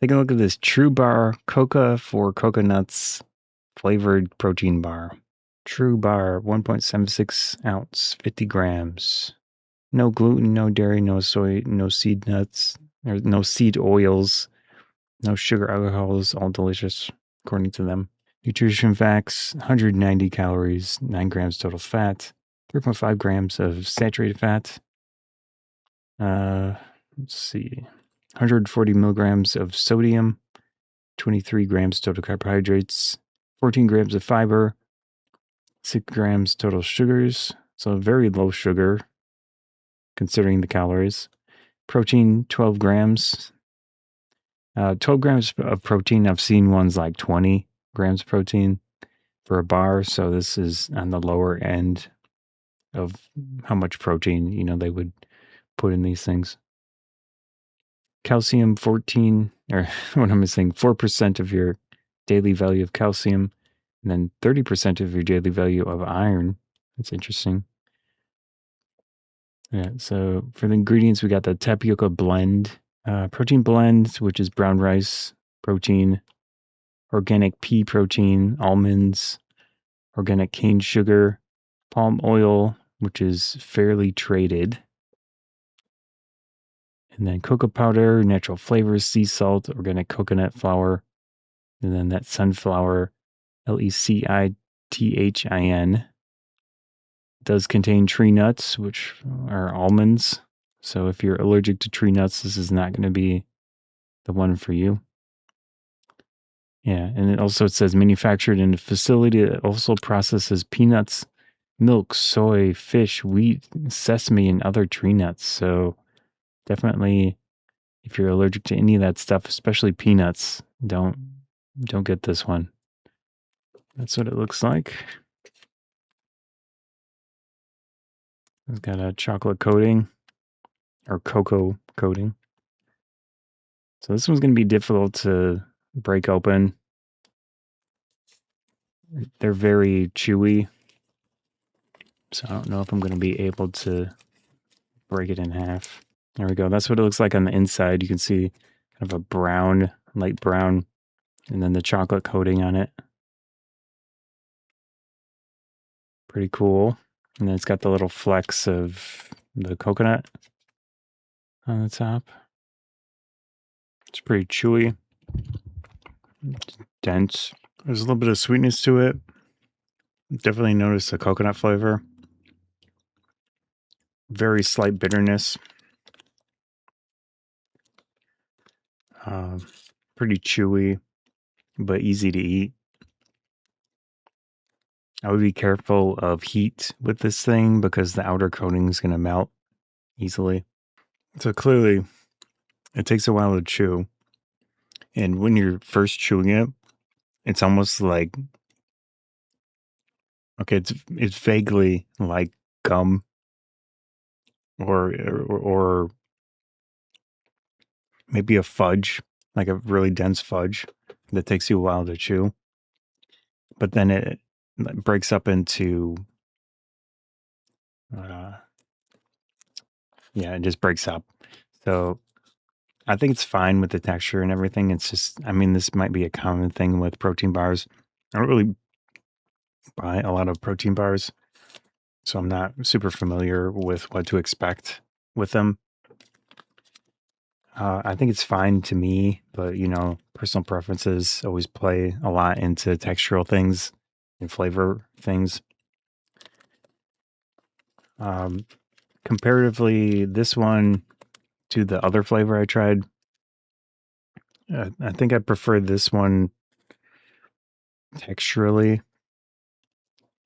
Take a look at this Trubar Coca for Coconuts flavored protein bar. Trubar, 1.76 ounce, 50 grams. No gluten, no dairy, no soy, no seed nuts, or no seed oils, no sugar alcohols, all delicious, according to them. Nutrition facts, 190 calories, 9 grams total fat, 3.5 grams of saturated fat. Let's see, 140 milligrams of sodium, 23 grams total carbohydrates, 14 grams of fiber, 6 grams total sugars. So very low sugar considering the calories. Protein, 12 grams. 12 grams of protein. I've seen ones like 20 grams of protein for a bar. So this is on the lower end of how much protein, they would put in these things. Calcium, 14, or what am I saying? 4% of your daily value of calcium, and then 30% of your daily value of iron. That's interesting. Yeah, so for the ingredients, we got the tapioca blend, protein blend, which is brown rice protein, organic pea protein, almonds, organic cane sugar, palm oil, which is fairly traded, and then cocoa powder, natural flavors, sea salt, organic coconut flour, and then that sunflower, lecithin, does contain tree nuts, which are almonds. So if you're allergic to tree nuts, this is not going to be the one for you. Yeah, and it says manufactured in a facility that also processes peanuts, milk, soy, fish, wheat, sesame, and other tree nuts. So definitely, if you're allergic to any of that stuff, especially peanuts, don't get this one. That's what it looks like. It's got a chocolate coating or cocoa coating. So this one's going to be difficult to break open. They're very chewy. So I don't know if I'm going to be able to break it in half. There we go. That's what it looks like on the inside. You can see kind of a brown, light brown, and then the chocolate coating on it. Pretty cool. And then it's got the little flecks of the coconut on the top. It's pretty chewy. It's dense. There's a little bit of sweetness to it. Definitely notice the coconut flavor. Very slight bitterness. Pretty chewy, but easy to eat. I would be careful of heat with this thing because the outer coating is going to melt easily. So clearly, it takes a while to chew. And when you're first chewing it, it's almost like, okay, it's vaguely like gum or maybe a fudge, like a really dense fudge that takes you a while to chew. But then it breaks up into, it just breaks up. So I think it's fine with the texture and everything. It's just, this might be a common thing with protein bars. I don't really buy a lot of protein bars, so I'm not super familiar with what to expect with them. I think it's fine to me, but personal preferences always play a lot into textural things and flavor things. Comparatively, this one to the other flavor I tried, I think I prefer this one texturally.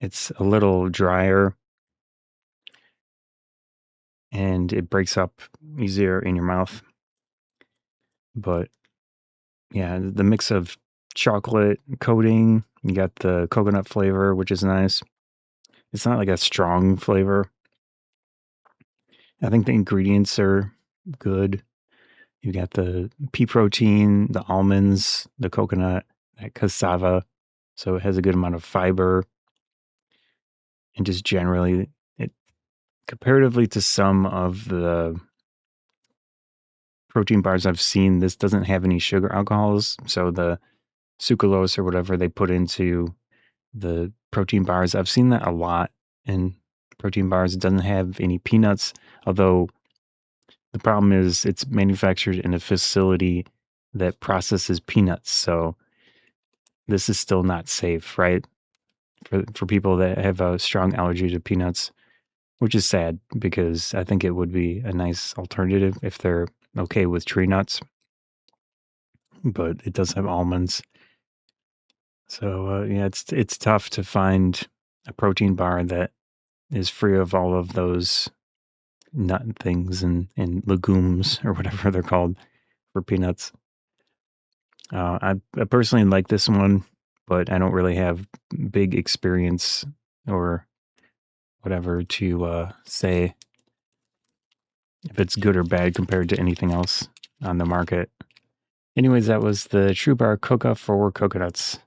It's a little drier and it breaks up easier in your mouth. But yeah, the mix of chocolate coating, you got the coconut flavor, which is nice. It's not like a strong flavor. I think the ingredients are good. You got the pea protein, the almonds, the coconut, that cassava. So it has a good amount of fiber. And just generally, it comparatively to some of the protein bars I've seen, this doesn't have any sugar alcohols. So the sucralose or whatever they put into the protein bars, I've seen that a lot in protein bars. It doesn't have any peanuts, although the problem is it's manufactured in a facility that processes peanuts. So this is still not safe, right? For people that have a strong allergy to peanuts, which is sad because I think it would be a nice alternative if they're okay with tree nuts, but it does have almonds. So yeah, it's tough to find a protein bar that is free of all of those nut things and legumes or whatever they're called for peanuts. I personally like this one, but I don't really have big experience or whatever to say if it's good or bad compared to anything else on the market. Anyways, that was the Trubar Coca for coconuts.